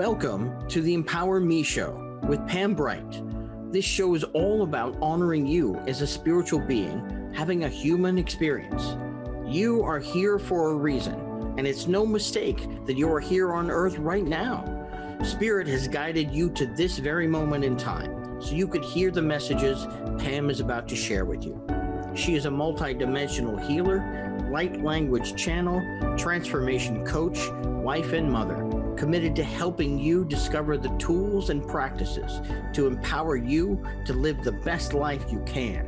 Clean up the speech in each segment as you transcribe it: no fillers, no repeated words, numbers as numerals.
Welcome to the Empower Me Show with Pam Bright. This show is all about honoring you as a spiritual being, having a human experience. You are here for a reason, and it's no mistake that you are here on Earth right now. Spirit has guided you to this very moment in time, so you could hear the messages Pam is about to share with you. She is a multidimensional healer, light language channel, transformation coach, wife and mother, committed to helping you discover the tools and practices to empower you to live the best life you can.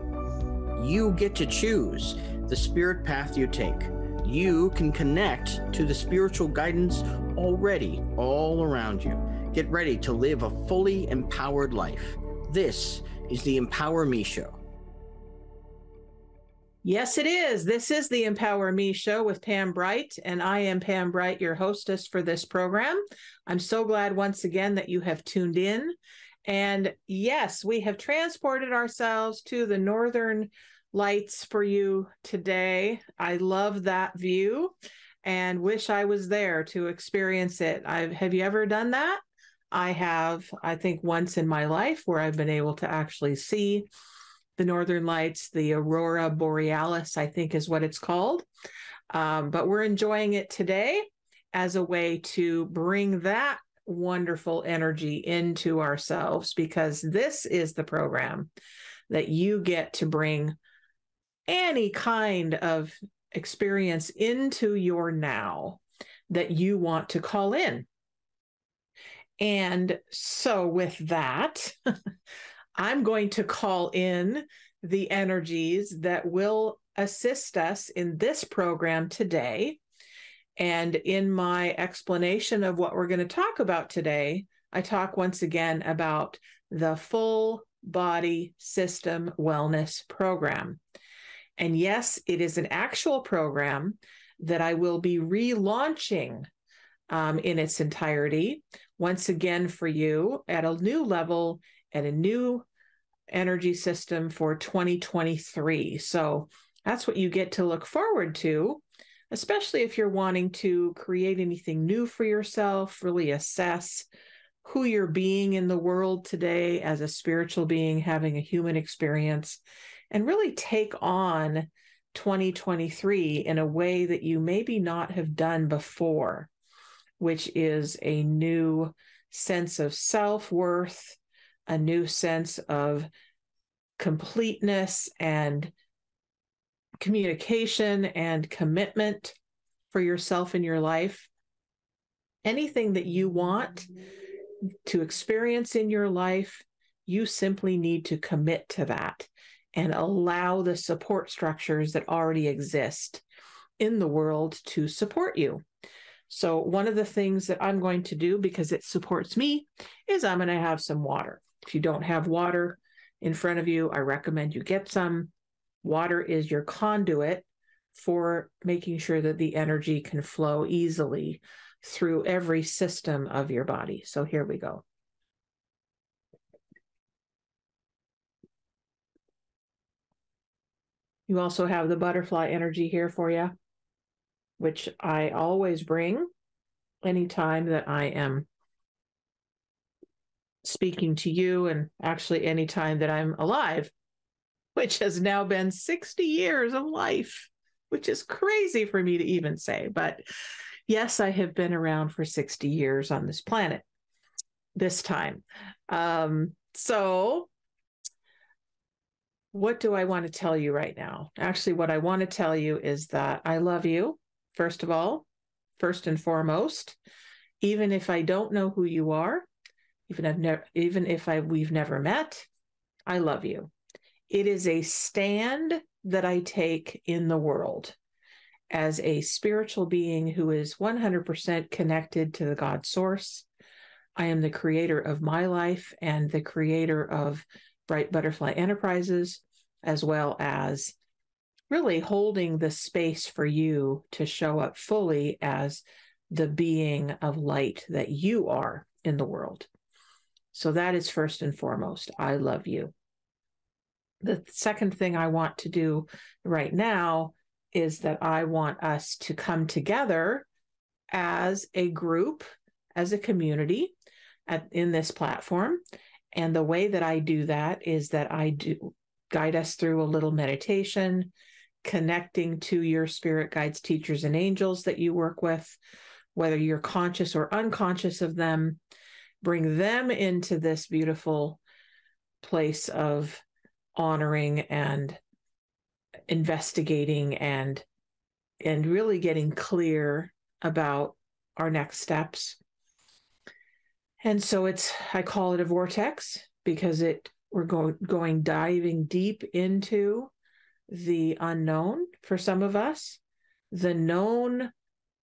You get to choose the spirit path you take. You can connect to the spiritual guidance already all around you. Get ready to live a fully empowered life. This is the Empower Me Show. Yes, it is. This is the Empower Me Show with Pam Bright, and I am Pam Bright, your hostess for this program. I'm so glad once again that you have tuned in. And yes, we have transported ourselves to the Northern Lights for you today. I love that view and wish I was there to experience it. Have you ever done that? I have, I think, once in my life where I've been able to actually see the Northern Lights, the Aurora Borealis, I think is what it's called. But we're enjoying it today as a way to bring that wonderful energy into ourselves, because this is the program that you get to bring any kind of experience into your now that you want to call in. And so with that, I'm going to call in the energies that will assist us in this program today. And in my explanation of what we're going to talk about today, I talk once again about the Full Body System Wellness Program. And yes, it is an actual program that I will be relaunching in its entirety, once again for you at a new level, at a new energy system for 2023. So that's what you get to look forward to, especially if you're wanting to create anything new for yourself, really assess who you're being in the world today as a spiritual being having a human experience, and really take on 2023 in a way that you maybe not have done before, which is a new sense of self-worth, a new sense of completeness and communication and commitment for yourself in your life. Anything that you want to experience in your life, you simply need to commit to that and allow the support structures that already exist in the world to support you. So one of the things that I'm going to do, because it supports me, is I'm going to have some water. If you don't have water in front of you, I recommend you get some. Water is your conduit for making sure that the energy can flow easily through every system of your body. So here we go. You also have the butterfly energy here for you, which I always bring anytime that I am speaking to you, and actually anytime that I'm alive, which has now been 60 years of life, which is crazy for me to even say. But yes, I have been around for 60 years on this planet this time. So what do I want to tell you right now? Actually, what I want to tell you is that I love you, first of all, first and foremost, even if I don't know who you are, even if we've never met, I love you. It is a stand that I take in the world as a spiritual being who is 100% connected to the God source. I am the creator of my life and the creator of Bright Butterfly Enterprises, as well as really holding the space for you to show up fully as the being of light that you are in the world. So that is first and foremost. I love you. The second thing I want to do right now is that I want us to come together as a group, as a community in this platform. And the way that I do that is that I do guide us through a little meditation, connecting to your spirit guides, teachers, and angels that you work with, whether you're conscious or unconscious of them, bring them into this beautiful place of honoring and investigating and really getting clear about our next steps. And so I call it a vortex because we're going diving deep into the unknown for some of us, the known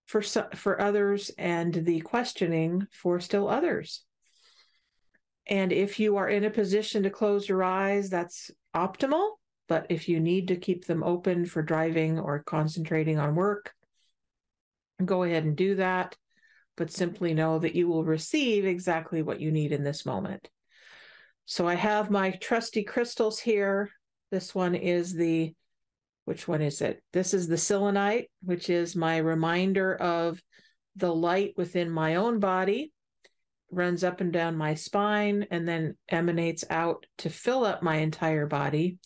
for others, and the questioning for still others. And if you are in a position to close your eyes, that's optimal. But if you need to keep them open for driving or concentrating on work, go ahead and do that. But simply know that you will receive exactly what you need in this moment. So I have my trusty crystals here. This one is which one is it? This is the selenite, which is my reminder of the light within my own body, runs up and down my spine, and then emanates out to fill up my entire body.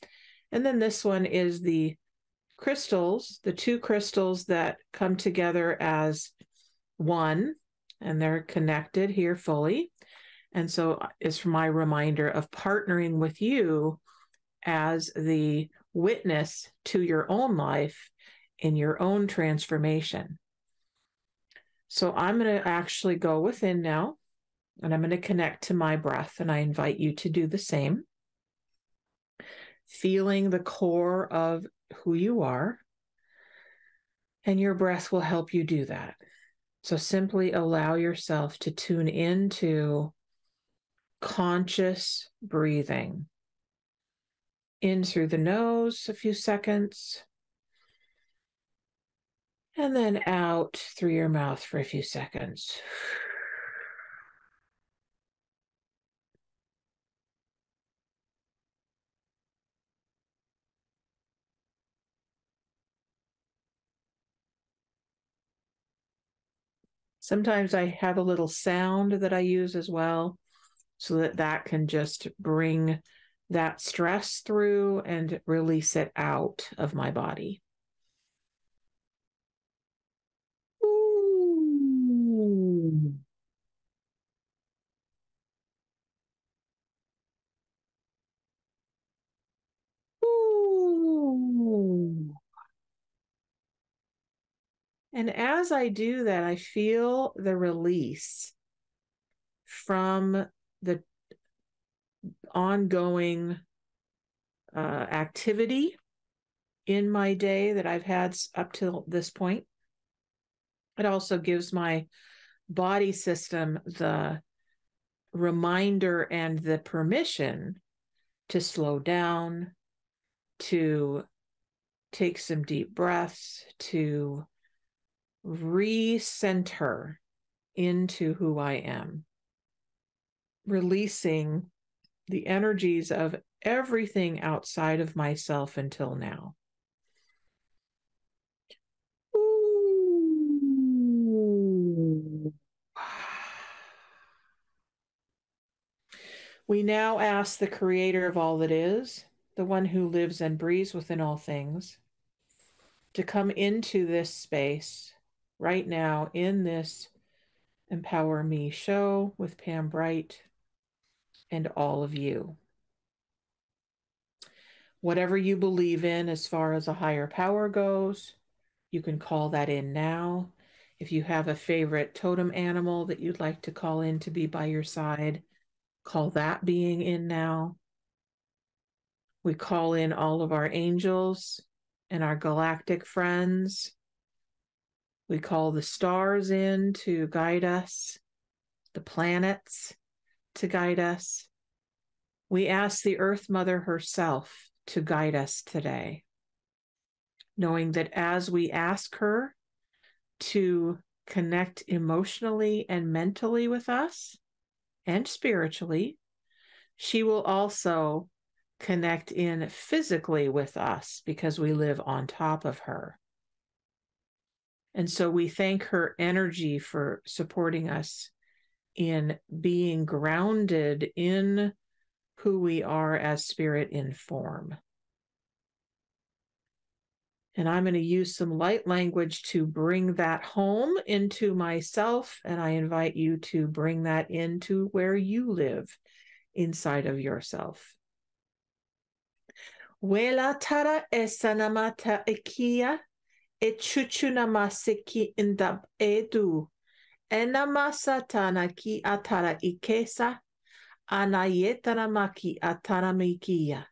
And then this one is the crystals, the two crystals that come together as one, and they're connected here fully. And so it's my reminder of partnering with you as the witness to your own life in your own transformation. So I'm going to actually go within now, and I'm going to connect to my breath, and I invite you to do the same. Feeling the core of who you are, and your breath will help you do that. So simply allow yourself to tune into conscious breathing. In through the nose a few seconds, and then out through your mouth for a few seconds. Sometimes I have a little sound that I use as well, so that can just bring that stress through and release it out of my body. Ooh. Ooh. And as I do that, I feel the release from the ongoing activity in my day that I've had up till this point. It also gives my body system the reminder and the permission to slow down, to take some deep breaths, to recenter into who I am, releasing the energies of everything outside of myself until now. Ooh. We now ask the creator of all that is, the one who lives and breathes within all things, to come into this space right now in this Empower Me show with Pam Bright and all of you. Whatever you believe in as far as a higher power goes, you can call that in now. If you have a favorite totem animal that you'd like to call in to be by your side, call that being in now. We call in all of our angels and our galactic friends. We call the stars in to guide us, the planets to guide us. We ask the Earth Mother herself to guide us today, knowing that as we ask her to connect emotionally and mentally with us and spiritually, she will also connect in physically with us because we live on top of her. And so we thank her energy for supporting us in being grounded in who we are as spirit in form. And I'm going to use some light language to bring that home into myself. And I invite you to bring that into where you live inside of yourself. Wela tara esanamata ikia echuchunamasiki indab edu enamasatana ki atara ikesa anayetanamaki ataramikia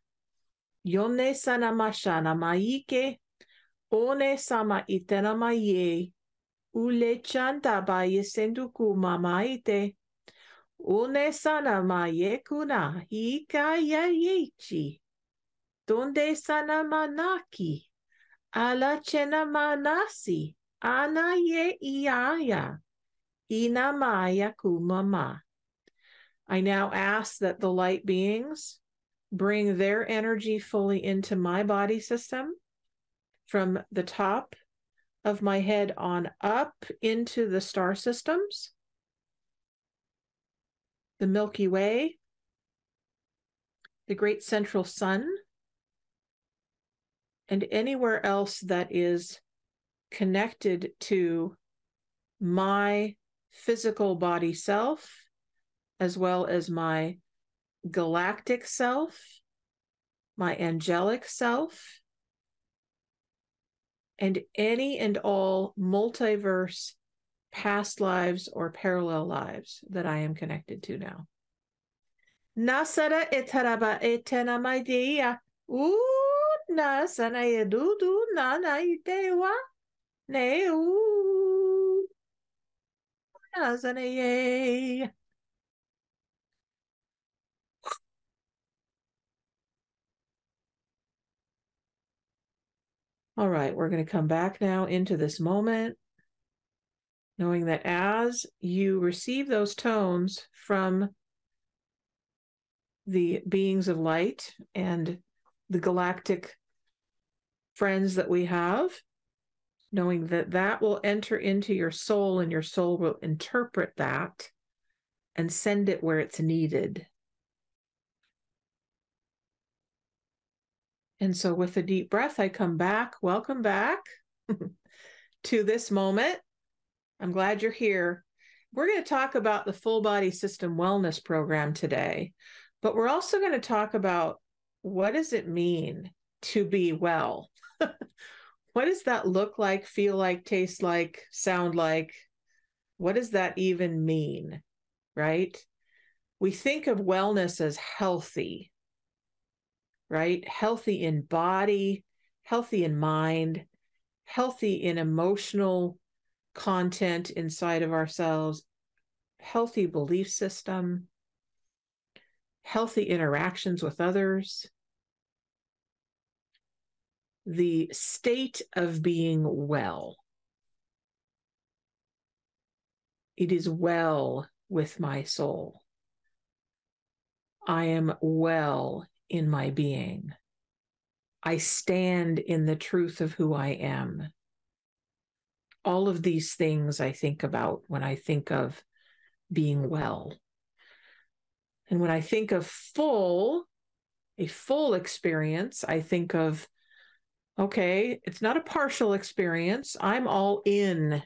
yone sanamashana maike one sama itenamaye ule chanta baye senduku mamaite une sana maye kuna hika yayechi donde sana manaki ala chena manasi ana ye iaya inamaya kumama. I now ask that the light beings bring their energy fully into my body system from the top of my head on up into the star systems, the Milky Way, the great central sun, and anywhere else that is connected to my physical body self, as well as my galactic self, my angelic self, and any and all multiverse past lives or parallel lives that I am connected to now. Nasara etaraba etenamaideia. Nasana edudu nana idewa. Neu. Nasanaye. All right, we're going to come back now into this moment, knowing that as you receive those tones from the beings of light and the galactic friends that we have, knowing that that will enter into your soul and your soul will interpret that and send it where it's needed. And so with a deep breath, I come back. Welcome back to this moment. I'm glad you're here. We're going to talk about the Full Body System Wellness Program today, but we're also going to talk about what does it mean to be well? What does that look like, feel like, taste like, sound like? What does that even mean, right? We think of wellness as healthy, right? Healthy in body, healthy in mind, healthy in emotional content inside of ourselves, healthy belief system, healthy interactions with others. The state of being well. It is well with my soul. I am well in my being. I stand in the truth of who I am. All of these things I think about when I think of being well. And when I think of a full experience, I think of, okay, it's not a partial experience. I'm all in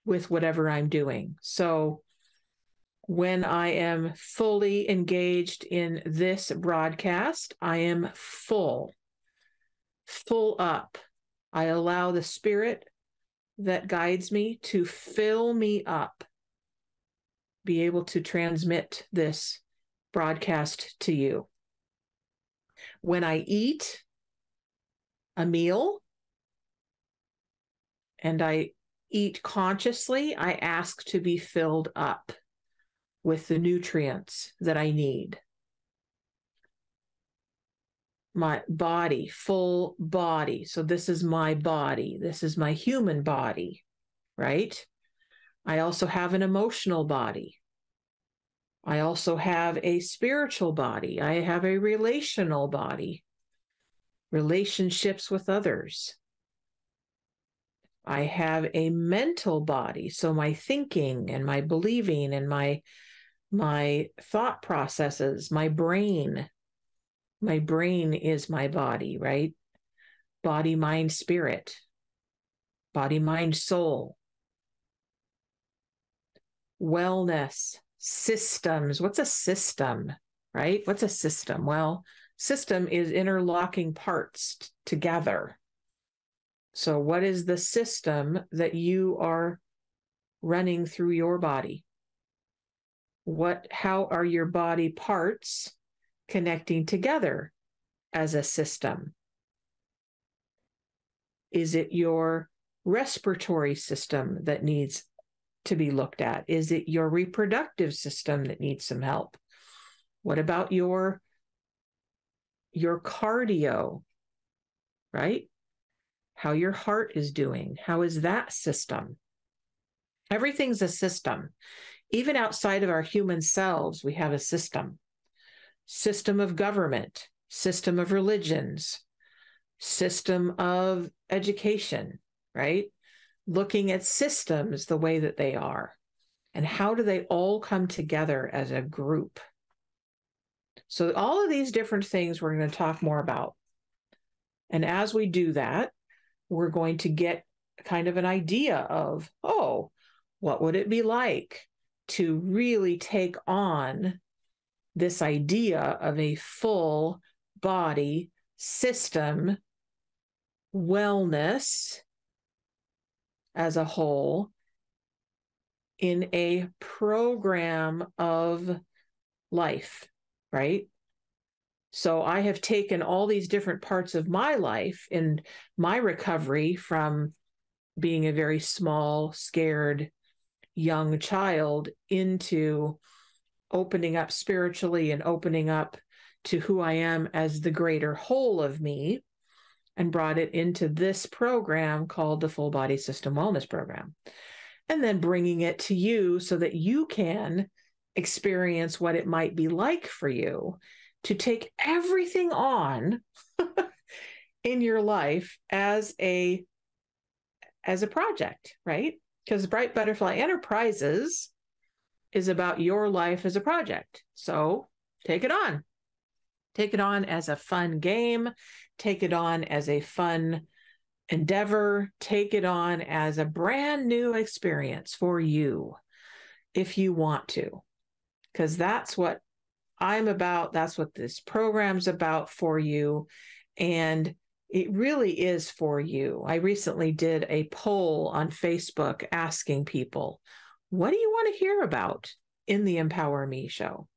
with whatever I'm doing. So when I am fully engaged in this broadcast, I am full up. I allow the spirit that guides me to fill me up, be able to transmit this broadcast to you. When I eat a meal and I eat consciously, I ask to be filled up with the nutrients that I need. My body, full body. So this is my body. This is my human body, right? I also have an emotional body. I also have a spiritual body. I have a relational body, relationships with others. I have a mental body. So my thinking and my believing and my thought processes, my brain is my body, right? Body, mind, spirit, body, mind, soul, wellness, systems. What's a system, right? What's a system? Well, system is interlocking parts together. So what is the system that you are running through your body? How are your body parts connecting together as a system? Is it your respiratory system that needs to be looked at? Is it your reproductive system that needs some help? What about your cardio, right? How your heart is doing? How is that system? Everything's a system. Even outside of our human selves, we have a system. System of government, system of religions, system of education, right? Looking at systems the way that they are. And how do they all come together as a group? So all of these different things we're going to talk more about. And as we do that, we're going to get kind of an idea of, oh, what would it be like to really take on this idea of a full body system wellness as a whole in a program of life, right? So I have taken all these different parts of my life in my recovery from being a very small, scared young child into opening up spiritually and opening up to who I am as the greater whole of me, and brought it into this program called the Full Body System Wellness Program. And then bringing it to you so that you can experience what it might be like for you to take everything on in your life as a project, right? Because Bright Butterfly Enterprises is about your life as a project. So take it on. Take it on as a fun game. Take it on as a fun endeavor. Take it on as a brand new experience for you if you want to, because that's what I'm about. That's what this program's about for you. And it really is for you. I recently did a poll on Facebook asking people, what do you want to hear about in the Empower Me show?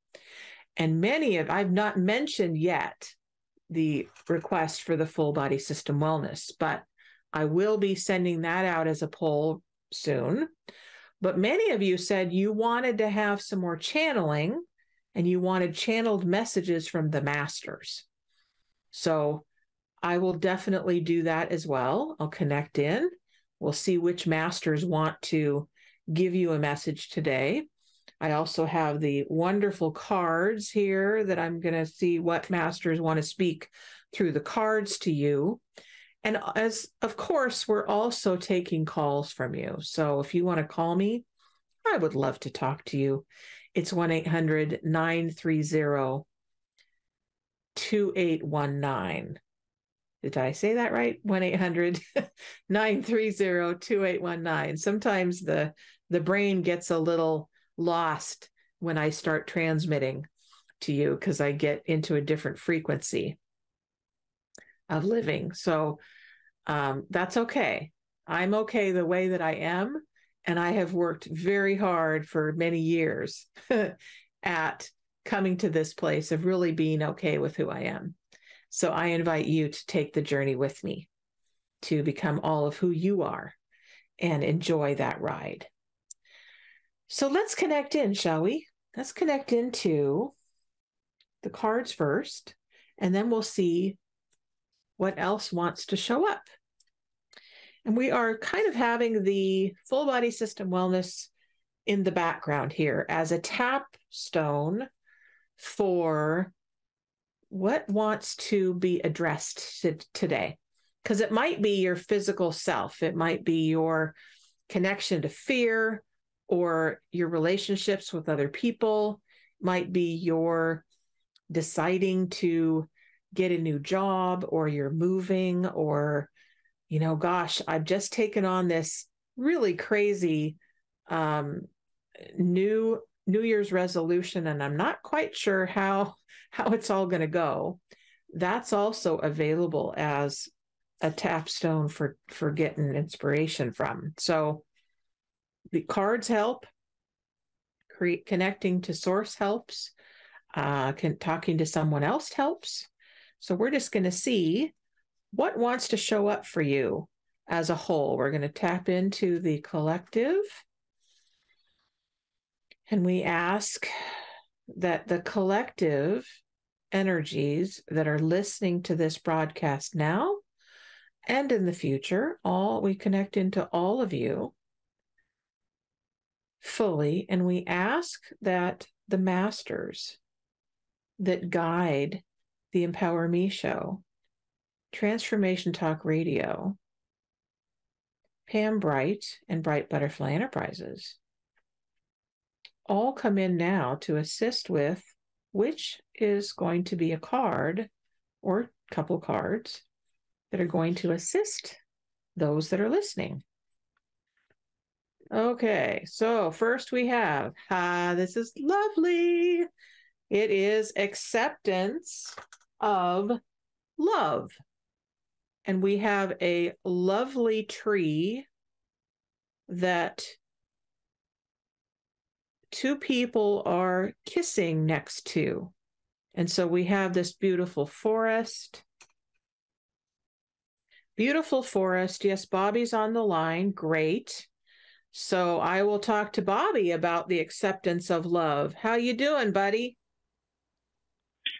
And I've not mentioned yet the request for the full body system wellness, but I will be sending that out as a poll soon. But many of you said you wanted to have some more channeling and you wanted channeled messages from the masters. So I will definitely do that as well. I'll connect in. We'll see which masters want to give you a message today. I also have the wonderful cards here that I'm going to see what masters want to speak through the cards to you. And as of course, we're also taking calls from you. So if you want to call me, I would love to talk to you. It's 1-800-930-2819. Did I say that right? 1-800-930-2819. Sometimes the brain gets a little lost when I start transmitting to you because I get into a different frequency of living. So that's okay. I'm okay the way that I am. And I have worked very hard for many years at coming to this place of really being okay with who I am. So I invite you to take the journey with me to become all of who you are and enjoy that ride. So let's connect in, shall we? Let's connect into the cards first, and then we'll see what else wants to show up. And we are kind of having the full body system wellness in the background here as a tapstone for what wants to be addressed today. because it might be your physical self. It might be your connection to fear or your relationships with other people, might be your deciding to get a new job, or you're moving, or, gosh, I've just taken on this really crazy New Year's resolution, and I'm not quite sure how it's all going to go. That's also available as a tapstone for getting inspiration from. So the cards help. Connecting to source helps. Talking to someone else helps. So we're just going to see what wants to show up for you as a whole. We're going to tap into the collective, and we ask that the collective energies that are listening to this broadcast now and in the future, we connect into all of you fully, and we ask that the masters that guide the Empower Me show, Transformation Talk Radio, Pam Bright, and Bright Butterfly Enterprises all come in now to assist with which is going to be a card or a couple cards that are going to assist those that are listening. Okay, so first we have, this is lovely. It is acceptance of love. And we have a lovely tree that two people are kissing next to. And so we have this beautiful forest. Beautiful forest. Yes, Bobby's on the line. Great. So I will talk to Bobby about the acceptance of love. How you doing, buddy?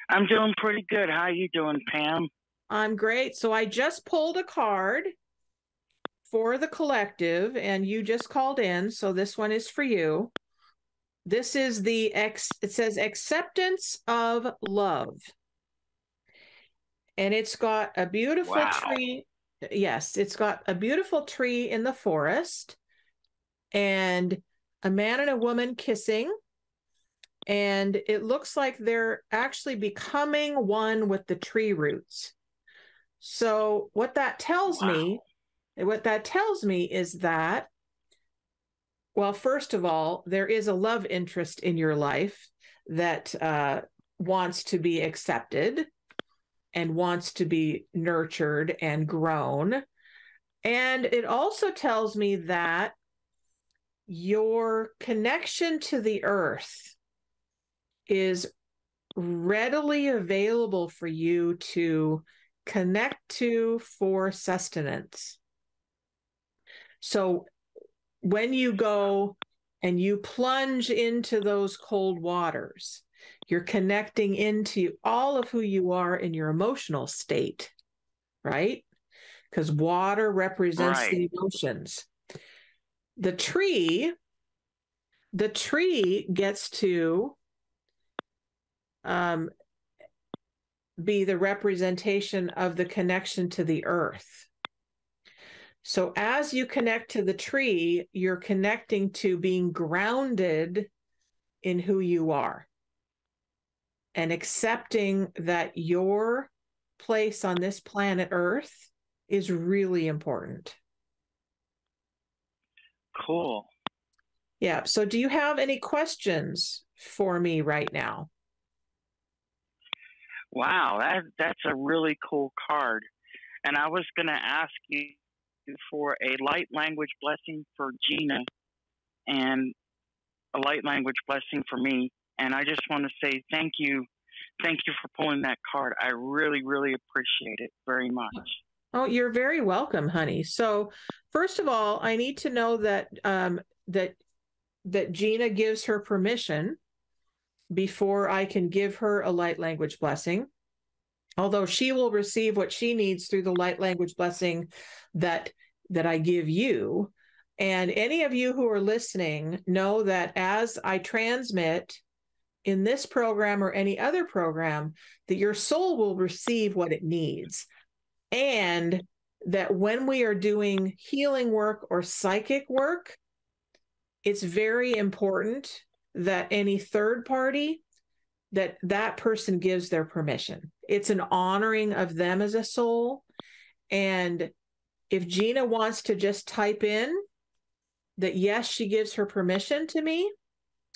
I'm doing pretty good. How you doing, Pam? I'm great. So I just pulled a card for the collective, and you just called in, so this one is for you. This is it says acceptance of love. And it's got a beautiful tree. Yes, it's got a beautiful tree in the forest, and a man and a woman kissing. And it looks like they're actually becoming one with the tree roots. So what that tells me is that, well, first of all, there is a love interest in your life that wants to be accepted and wants to be nurtured and grown. And it also tells me that your connection to the earth is readily available for you to connect to for sustenance. So when you go and you plunge into those cold waters, you're connecting into all of who you are in your emotional state, right? Because water represents the emotions. The tree gets to be the representation of the connection to the earth. So as you connect to the tree, you're connecting to being grounded in who you are and accepting that your place on this planet Earth is really important. Cool. Yeah. So do you have any questions for me right now? Wow, that's a really cool card. And I was going to ask you for a light language blessing for Gina and a light language blessing for me. And I just want to say thank you. Thank you for pulling that card. I really, really appreciate it very much. Oh, you're very welcome, honey. So first of all, I need to know that that Gina gives her permission before I can give her a light language blessing, although she will receive what she needs through the light language blessing that I give you. And any of you who are listening know that as I transmit in this program or any other program, that your soul will receive what it needs. And that when we are doing healing work or psychic work, it's very important that any third party, that person gives their permission. It's an honoring of them as a soul. And if Gina wants to just type in that, yes, she gives her permission to me,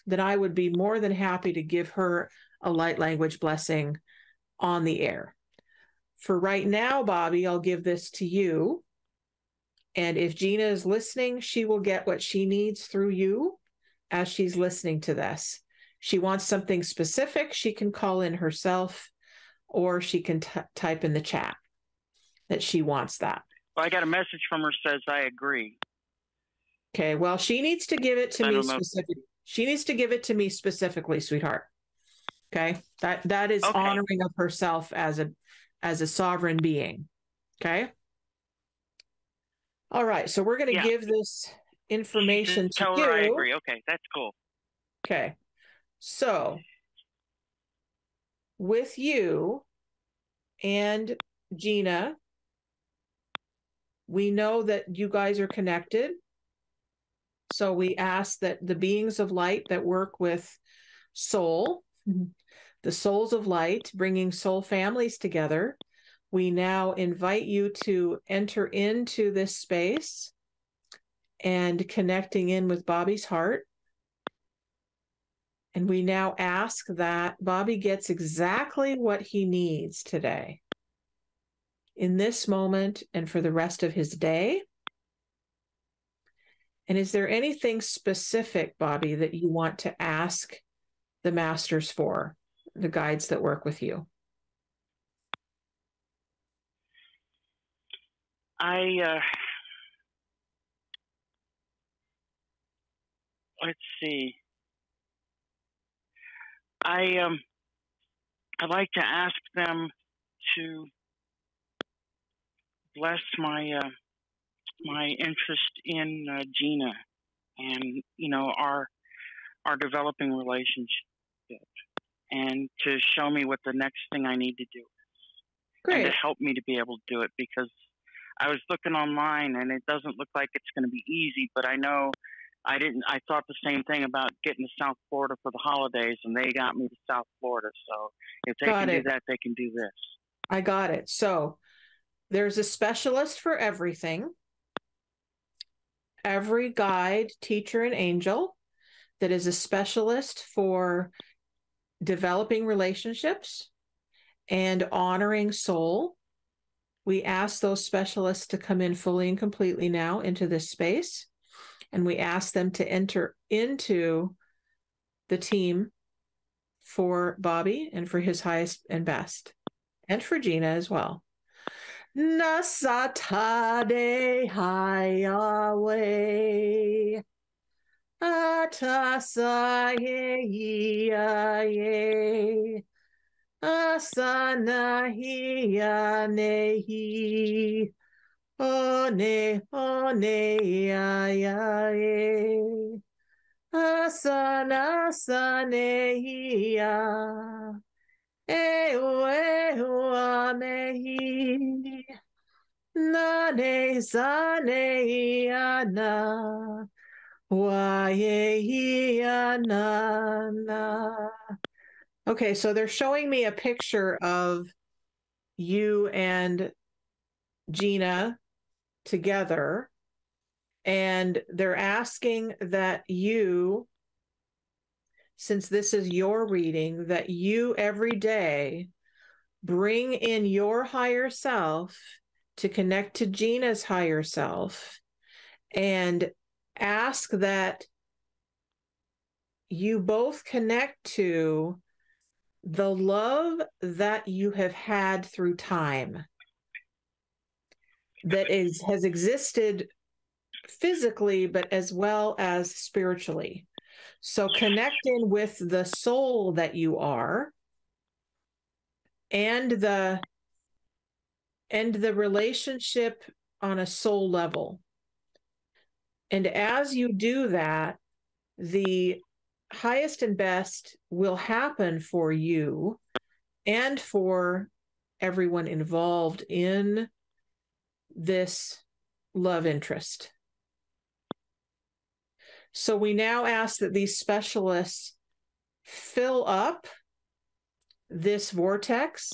then I would be more than happy to give her a light language blessing on the air. For right now, Bobby, I'll give this to you. And if Gina is listening, she will get what she needs through you as she's listening to this. She wants something specific, she can call in herself, or she can type in the chat that she wants that. Well, I got a message from her says I agree. Okay, well, she needs to give it to me specifically. She needs to give it to me specifically, sweetheart. Okay, that is okay. Honoring of herself as a sovereign being. Okay. All right, so we're going to give this information to you. I agree. Okay, that's cool. Okay, so with you and Gina, we know that you guys are connected. So we ask that the beings of light that work with soul, the souls of light, bringing soul families together, we now invite you to enter into this space and connecting in with Bobby's heart. And we now ask that Bobby gets exactly what he needs today, in this moment and for the rest of his day. And is there anything specific, Bobby, that you want to ask the masters for, the guides that work with you? Let's see. I'd like to ask them to bless my my interest in Gina and our developing relationship, and to show me what the next thing I need to do is. Great. And to help me to be able to do it, because I was looking online and it doesn't look like it's going to be easy, but I know I thought the same thing about getting to South Florida for the holidays, and they got me to South Florida. So if they can do that, they can do this. I got it. So there's a specialist for everything. Every guide, teacher, and angel that is a specialist for developing relationships and honoring soul. We ask those specialists to come in fully and completely now into this space. And we ask them to enter into the team for Bobby and for his highest and best, and for Gina as well. Nasatade hayawe atasaye asanahiyanehi one ayaye asana sanehiya ewehuamehi nane sanehiana wayehiana. Okay, so they're showing me a picture of you and Gina together, and they're asking that you, since this is your reading, that you every day bring in your higher self to connect to Gina's higher self, and ask that you both connect to the love that you have had through time, that has existed physically, but as well as spiritually. So connect in with the soul that you are, and the relationship on a soul level. And as you do that, the highest and best will happen for you and for everyone involved in this love interest. So we now ask that these specialists fill up this vortex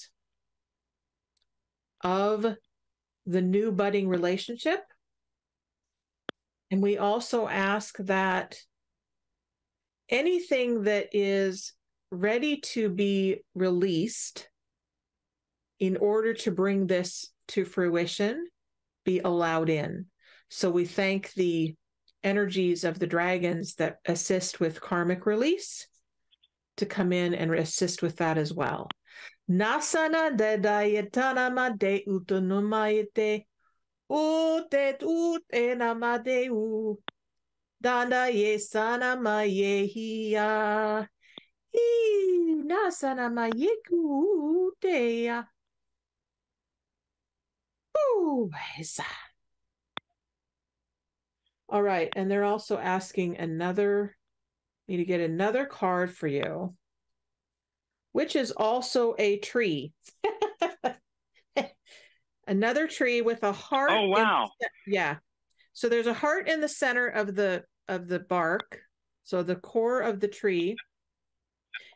of the new budding relationship. And we also ask that anything that is ready to be released in order to bring this to fruition be allowed in. So we thank the energies of the dragons that assist with karmic release to come in and assist with that as well. Nasana de dayetana made utonumayete utet utenamade danda yesana mayehia nasana mayeku dea. All right, and they're also asking need to get another card for you, which is also a tree. Another tree with a heart. Oh, wow. Yeah. So there's a heart in the center of the bark. So the core of the tree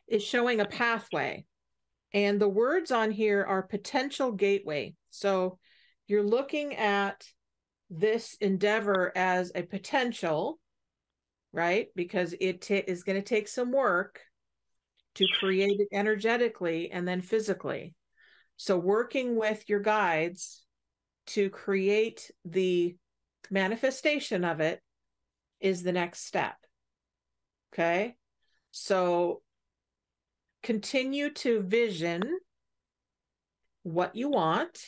is showing a pathway. And the words on here are potential gateway. So you're looking at this endeavor as a potential, right? Because it is going to take some work to create it energetically and then physically. So working with your guides to create the manifestation of it is the next step. Okay? So continue to vision what you want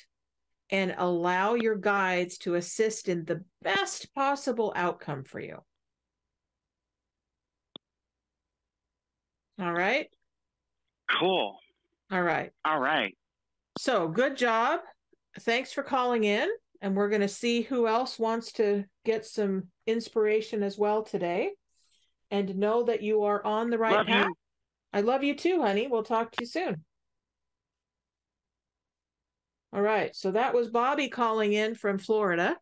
and allow your guides to assist in the best possible outcome for you. All right? Cool. All right. All right. So good job. Thanks for calling in. And we're going to see who else wants to get some inspiration as well today. And know that you are on the right path. I love you too, honey. We'll talk to you soon. All right. So that was Bobby calling in from Florida.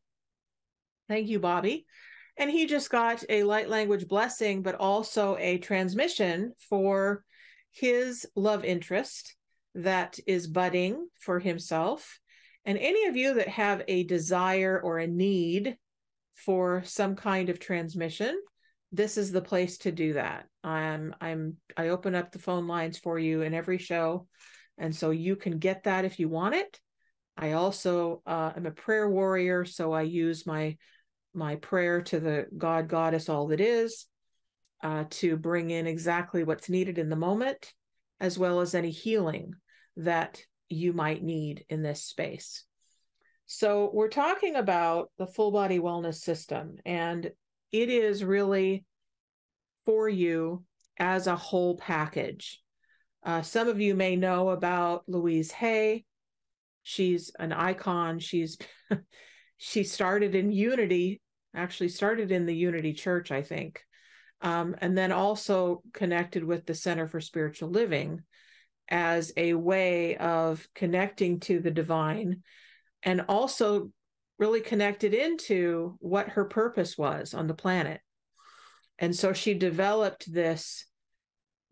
Thank you, Bobby. And he just got a light language blessing, but also a transmission for his love interest that is budding for himself. And any of you that have a desire or a need for some kind of transmission, this is the place to do that. I open up the phone lines for you in every show, and so you can get that if you want it. I also am a prayer warrior, so I use my prayer to the God, Goddess, all that is, to bring in exactly what's needed in the moment, as well as any healing that you might need in this space. So we're talking about the full body wellness system, and it is really for you as a whole package. Some of you may know about Louise Hay. She's an icon. She started in Unity, actually started in the Unity Church, I think, and then also connected with the Center for Spiritual Living as a way of connecting to the divine, and also really connected into what her purpose was on the planet. And so she developed this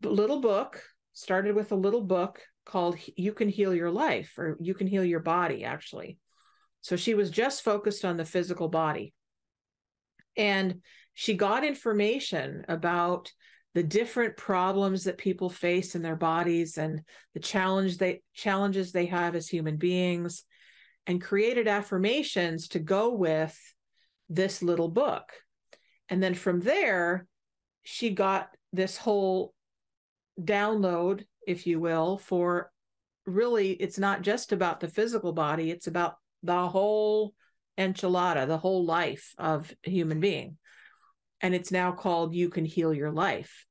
little book, started with a little book called You Can Heal Your Life, or You Can Heal Your Body, actually. So she was just focused on the physical body. And she got information about the different problems that people face in their bodies and the challenges they have as human beings, and created affirmations to go with this little book. And then from there, she got this whole download, if you will, for really, it's not just about the physical body, it's about the whole enchilada, the whole life of a human being. And it's now called You Can Heal Your Life.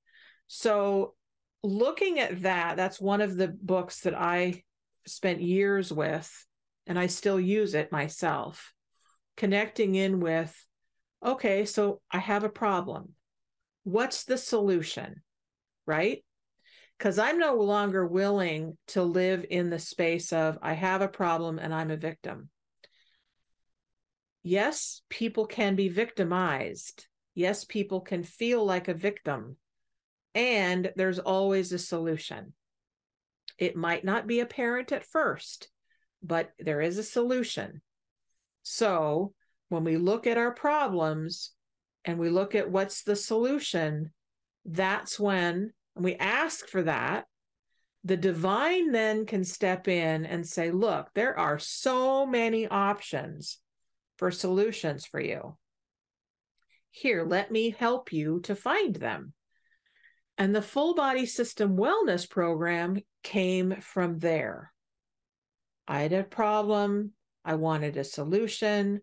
So looking at that, that's one of the books that I spent years with, and I still use it myself, connecting in with, okay, so I have a problem. What's the solution, right? Because I'm no longer willing to live in the space of I have a problem and I'm a victim. Yes, people can be victimized. Yes, people can feel like a victim. And there's always a solution. It might not be apparent at first, but there is a solution. So when we look at our problems and we look at what's the solution, that's when we ask for that. The divine then can step in and say, look, there are so many options for solutions for you. Here, let me help you to find them. And the full body system wellness program came from there. I had a problem. I wanted a solution,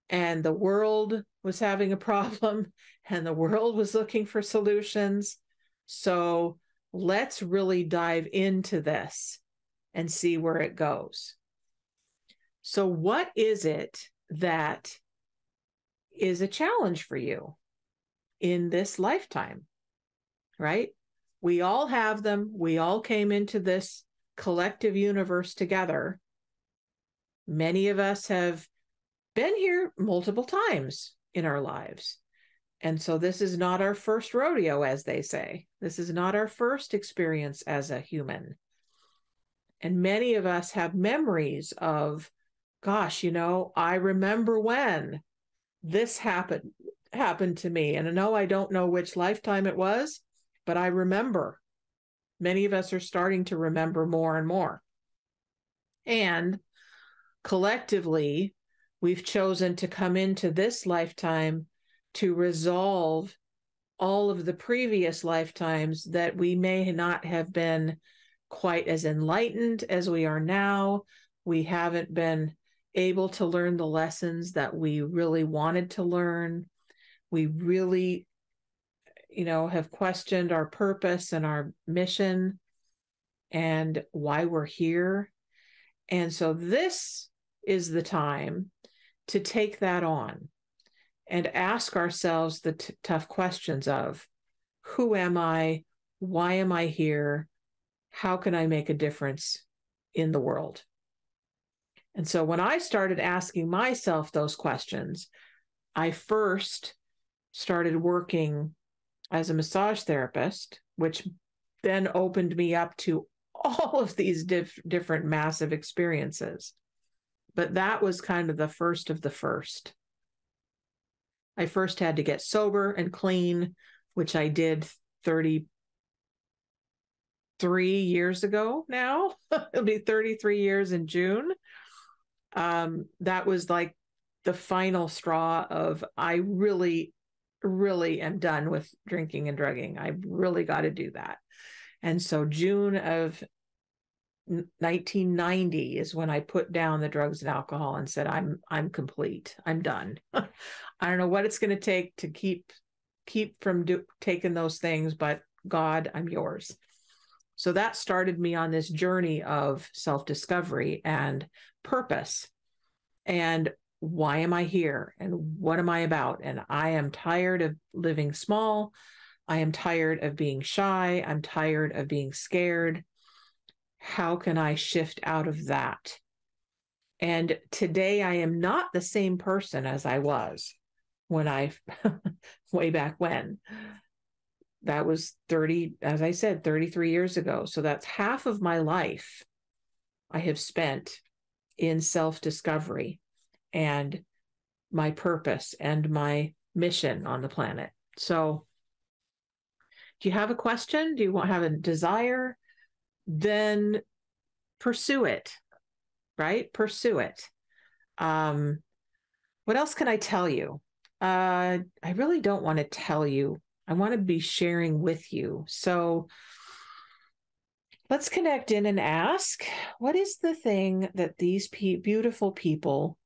and the world was having a problem, and the world was looking for solutions. So let's really dive into this and see where it goes. So what is it that is a challenge for you in this lifetime, right? We all have them. We all came into this collective universe together. Many of us have been here multiple times in our lives. And so this is not our first rodeo, as they say. This is not our first experience as a human. And many of us have memories of, gosh, I remember when this happened to me. And no, I don't know which lifetime it was, but I remember. Many of us are starting to remember more and more. And collectively, we've chosen to come into this lifetime to resolve all of the previous lifetimes that we may not have been quite as enlightened as we are now. We haven't been able to learn the lessons that we really wanted to learn. We really, have questioned our purpose and our mission and why we're here. And so this is the time to take that on and ask ourselves the tough questions of, who am I? Why am I here? How can I make a difference in the world? And so when I started asking myself those questions, I first started working as a massage therapist, which then opened me up to all of these different massive experiences. But that was kind of the first of the first. I first had to get sober and clean, which I did 33 years ago now. It'll be 33 years in June. That was like the final straw of, I really, really am done with drinking and drugging. I really got to do that. And so June of 1990 is when I put down the drugs and alcohol and said, I'm complete. I'm done. I don't know what it's going to take to keep from taking those things, but God, I'm yours. So that started me on this journey of self-discovery and purpose. And why am I here? And what am I about? And I am tired of living small. I am tired of being shy. I'm tired of being scared. How can I shift out of that? And today I am not the same person as I was when way back when. That was 33 years ago. So that's half of my life I have spent in self-discovery and my purpose and my mission on the planet. So do you have a question? Do you have a desire? Then pursue it, right? Pursue it. What else can I tell you? I really don't want to tell you. I want to be sharing with you. So let's connect in and ask, what is the thing that these beautiful people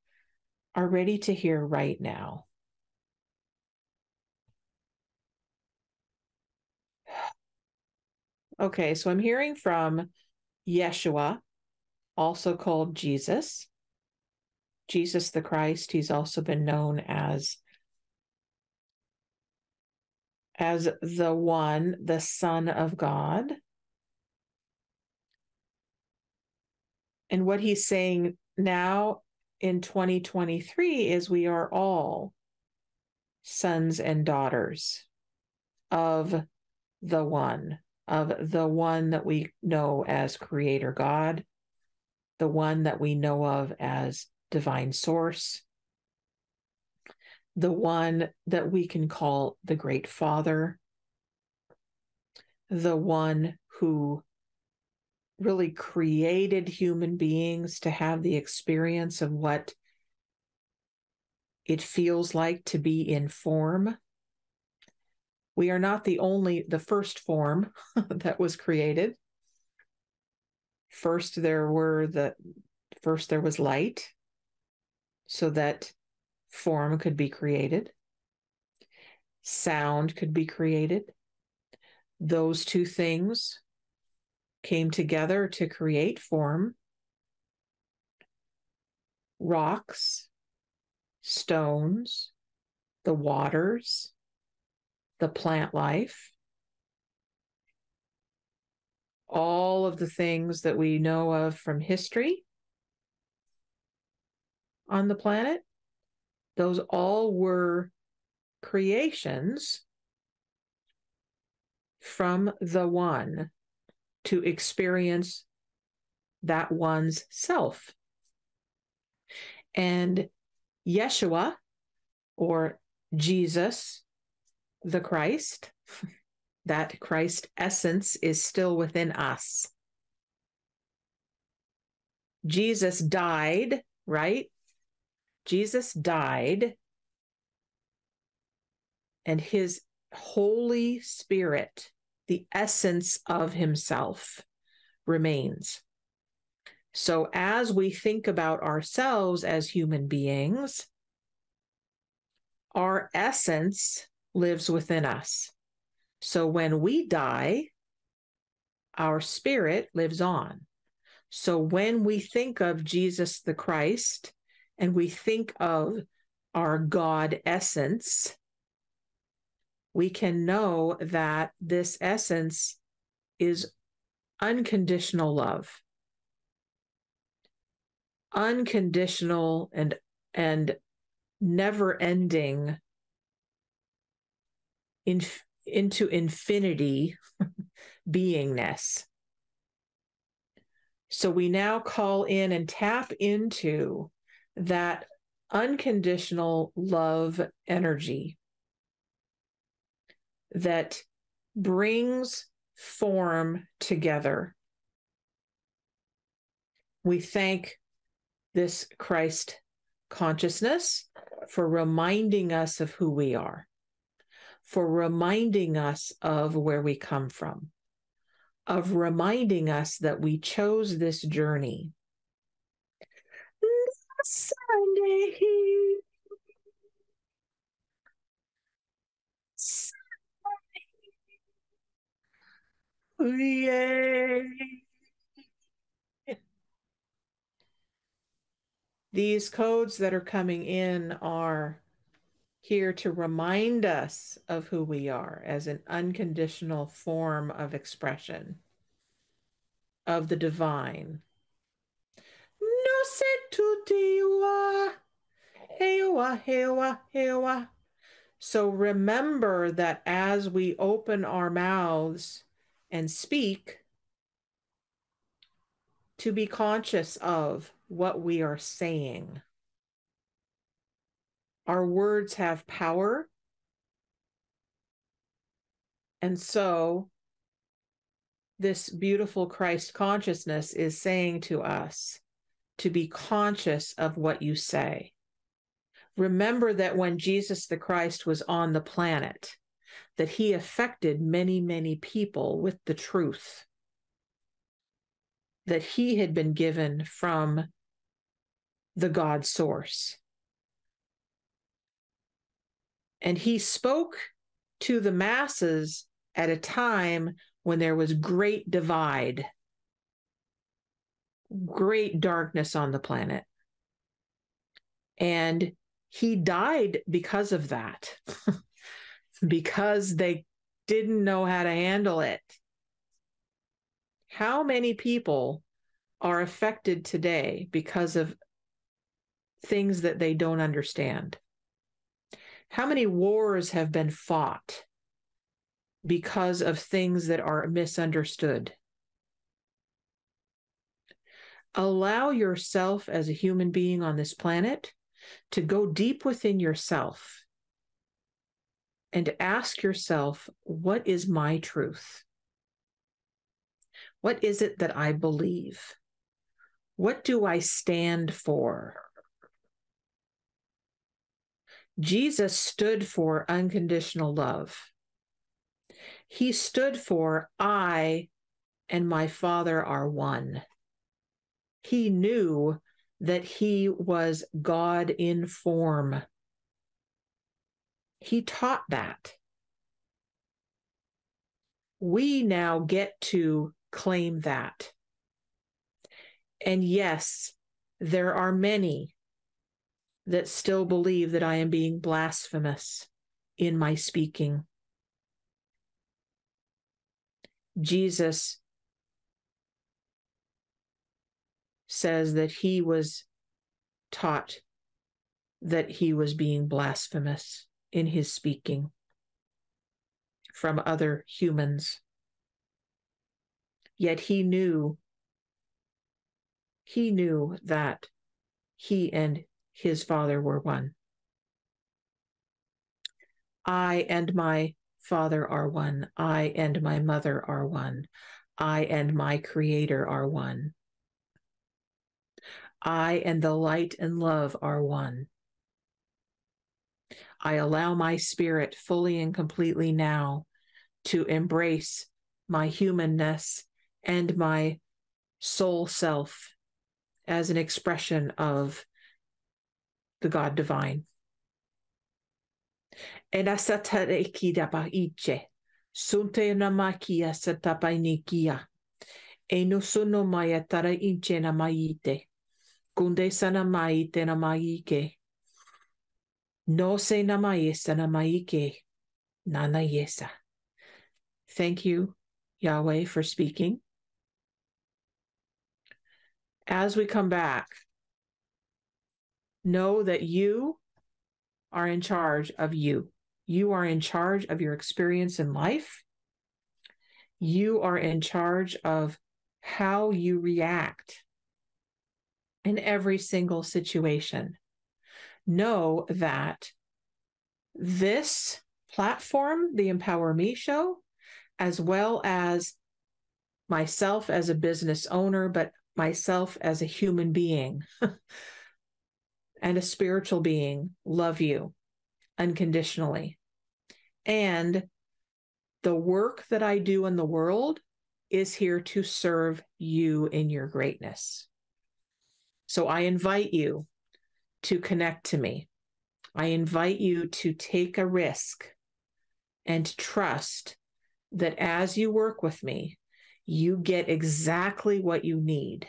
are ready to hear right now? Okay, so I'm hearing from Yeshua, also called Jesus. Jesus the Christ. He's also been known as the One, the Son of God. And what he's saying now in 2023 is we are all sons and daughters of the one that we know as Creator God, the one that we know of as Divine Source, the one that we can call the Great Father, the one who really created human beings to have the experience of what it feels like to be in form. We are not the first form that was created. First there was light, so that form could be created. Sound could be created. Those two things came together to create form. Rocks, stones, the waters, the plant life, all of the things that we know of from history on the planet, those all were creations from the one to experience that one's self. And Yeshua, or Jesus, the Christ, that Christ essence is still within us. Jesus died, right? Jesus died, and his Holy Spirit, the essence of himself, remains. So as we think about ourselves as human beings, our essence lives within us. So when we die, our spirit lives on. So when we think of Jesus the Christ and we think of our God essence, we can know that this essence is unconditional love. Unconditional and never-ending into infinity beingness. So we now call in and tap into that unconditional love energy that brings form together. We thank this Christ consciousness for reminding us of who we are, for reminding us of where we come from, of reminding us that we chose this journey. Sunday. Yay. These codes that are coming in are here to remind us of who we are as an unconditional form of expression of the divine. No se tutiwa, hewa, hewa, hewa. So remember that as we open our mouths and speak, to be conscious of what we are saying. Our words have power. And so this beautiful Christ consciousness is saying to us to be conscious of what you say. Remember that when Jesus the Christ was on the planet, that he affected many, many people with the truth that he had been given from the God source. And he spoke to the masses at a time when there was great divide, great darkness on the planet. And he died because of that, because they didn't know how to handle it. How many people are affected today because of things that they don't understand? How many wars have been fought because of things that are misunderstood? Allow yourself as a human being on this planet to go deep within yourself and ask yourself, what is my truth? What is it that I believe? What do I stand for? Jesus stood for unconditional love. He stood for, I and my Father are one. He knew that he was God in form. He taught that. We now get to claim that. And yes, there are many that still believe that I am being blasphemous in my speaking. Jesus says that he was taught that he was being blasphemous in his speaking from other humans. Yet he knew that he and his Father were one. I and my Father are one. I and my mother are one. I and my Creator are one. I and the light and love are one. I allow my spirit fully and completely now to embrace my humanness and my soul self as an expression of the God divine. And asatareki sunte namakia satapainikia. Enusuno mayatara inche namaite. Kunde sana maite namaike. No se namayesa namaike. Nana yesa. Thank you, Yahweh, for speaking. As we come back, know that you are in charge of you. You are in charge of your experience in life. You are in charge of how you react in every single situation. Know that this platform, the Empower Me Show, as well as myself as a business owner, but myself as a human being and a spiritual being, love you unconditionally. And the work that I do in the world is here to serve you in your greatness. So I invite you to connect to me. I invite you to take a risk and trust that as you work with me, you get exactly what you need.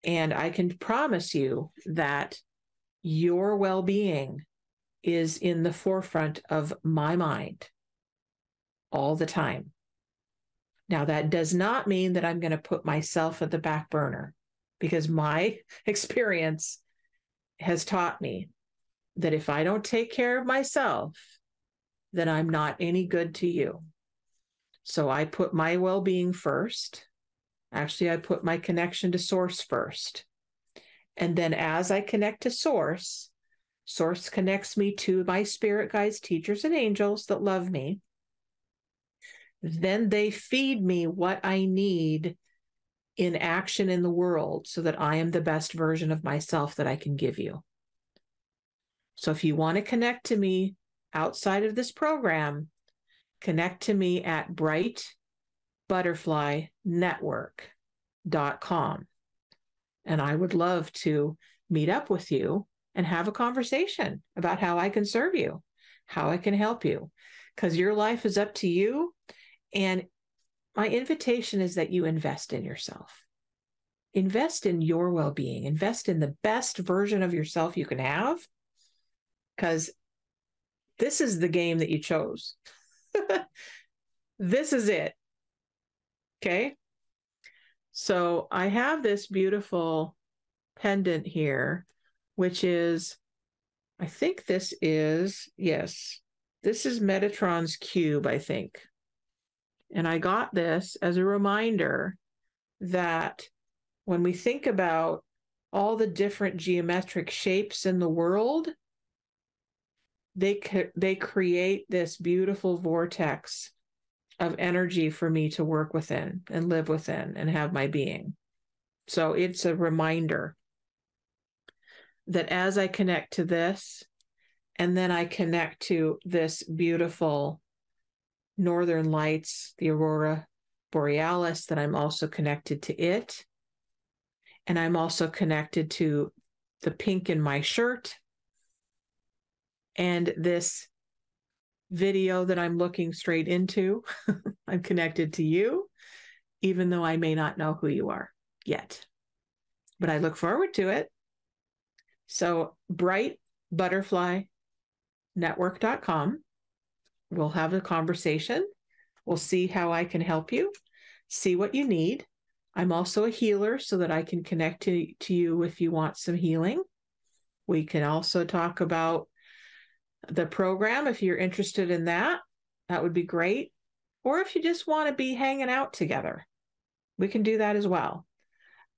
And I can promise you that your well-being is in the forefront of my mind all the time. Now, that does not mean that I'm going to put myself at the back burner, because my experience has taught me that if I don't take care of myself, then I'm not any good to you. So I put my well-being first. Actually, I put my connection to Source first. And then as I connect to Source, Source connects me to my spirit guides, teachers, and angels that love me. Then they feed me what I need in action in the world so that I am the best version of myself that I can give you. So if you want to connect to me outside of this program, connect to me at brightbutterflynetwork.com. And I would love to meet up with you and have a conversation about how I can serve you, how I can help you, because your life is up to you. And my invitation is that you invest in yourself. Invest in your well-being. Invest in the best version of yourself you can have, because this is the game that you chose. This is it. Okay? So I have this beautiful pendant here which is, I think this is, yes, this is Metatron's cube, I think. And I got this as a reminder that when we think about all the different geometric shapes in the world, they create this beautiful vortex of energy for me to work within and live within and have my being. So it's a reminder that as I connect to this, and then I connect to this beautiful northern lights, the aurora borealis, that I'm also connected to it. And I'm also connected to the pink in my shirt and this video that I'm looking straight into. I'm connected to you, even though I may not know who you are yet, but I look forward to it. So brightbutterflynetwork.com. We'll have a conversation. We'll see how I can help you, see what you need. I'm also a healer so that I can connect to you if you want some healing. We can also talk about the program if you're interested in that. That would be great. Or if you just want to be hanging out together, we can do that as well.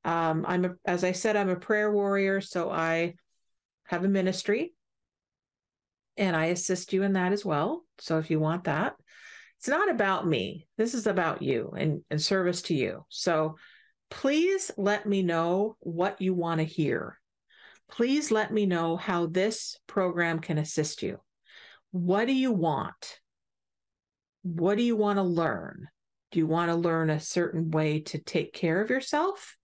As I said, I'm a prayer warrior, so I have a ministry and I assist you in that as well. So if you want that, it's not about me. This is about you and service to you. So please let me know what you want to hear. Please let me know how this program can assist you. What do you want? What do you want to learn? Do you want to learn a certain way to take care of yourself?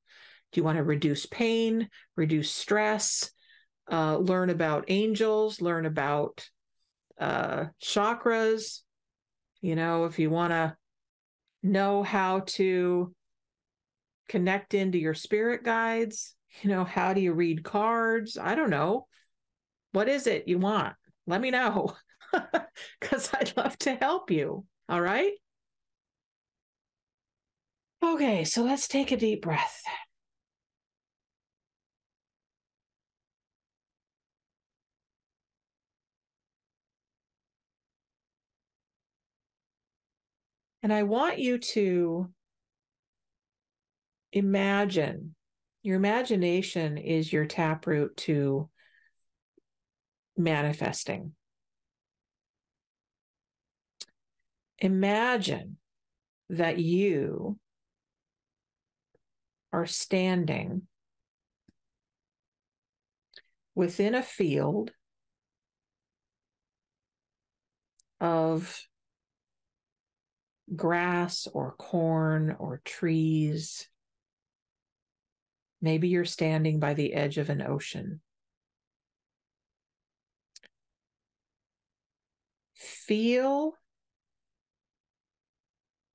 Do you want to reduce pain, reduce stress, learn about angels, learn about chakras? You know, if you want to know how to connect into your spirit guides, you know, how do you read cards? I don't know. What is it you want? Let me know, because I'd love to help you. All right? Okay, so let's take a deep breath. And I want you to imagine, your imagination is your taproot to manifesting. Imagine that you are standing within a field of grass or corn or trees. Maybe you're standing by the edge of an ocean. Feel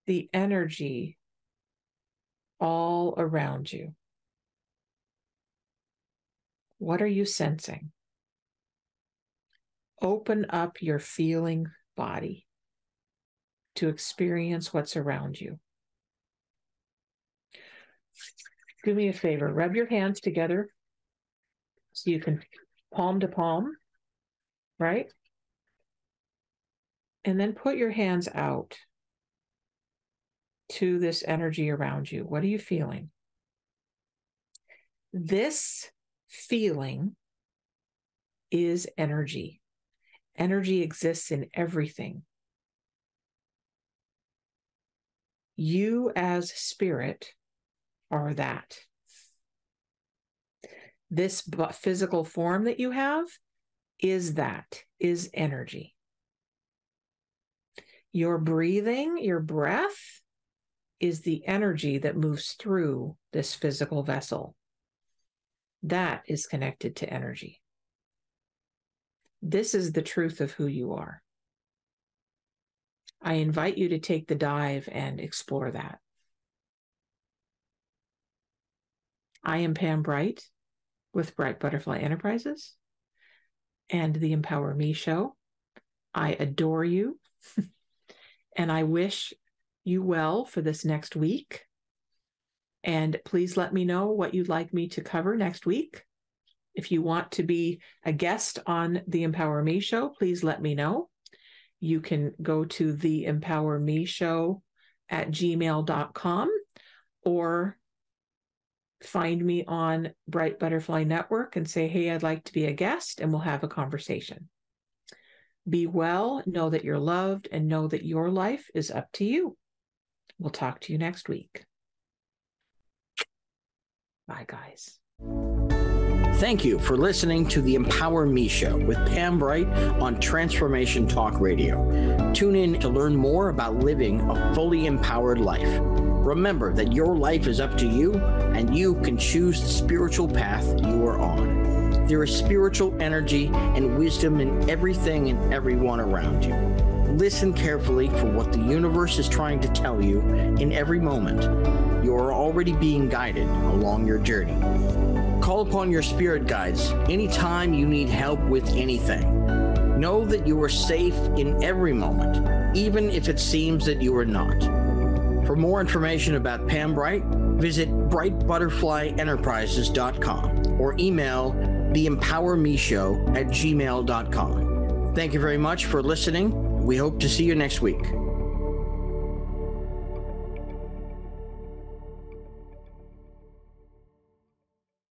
the energy all around you. What are you sensing? Open up your feeling body to experience what's around you. Do me a favor, rub your hands together so you can palm to palm, right? And then put your hands out to this energy around you. What are you feeling? This feeling is energy. Energy exists in everything. You as spirit are that. This physical form that you have is that, is energy. Your breathing, your breath is the energy that moves through this physical vessel. That is connected to energy. This is the truth of who you are. I invite you to take the dive and explore that. I am Pam Bright with Bright Butterfly Enterprises and the Empower Me Show. I adore you and I wish you well for this next week. And please let me know what you'd like me to cover next week. If you want to be a guest on the Empower Me Show, please let me know. You can go to theempowermeshow@gmail.com or find me on Bright Butterfly Network and say, hey, I'd like to be a guest, and we'll have a conversation. Be well, know that you're loved, and know that your life is up to you. We'll talk to you next week. Bye, guys. Thank you for listening to the Empower Me Show with Pam Bright on Transformation Talk Radio. Tune in to learn more about living a fully empowered life. Remember that your life is up to you, and you can choose the spiritual path you are on. There is spiritual energy and wisdom in everything and everyone around you. Listen carefully for what the universe is trying to tell you in every moment. You are already being guided along your journey. Call upon your spirit guides anytime you need help with anything. Know that you are safe in every moment, even if it seems that you are not. For more information about Pam Bright, visit brightbutterflyenterprises.com or email theempowermeshow@gmail.com. Thank you very much for listening. We hope to see you next week.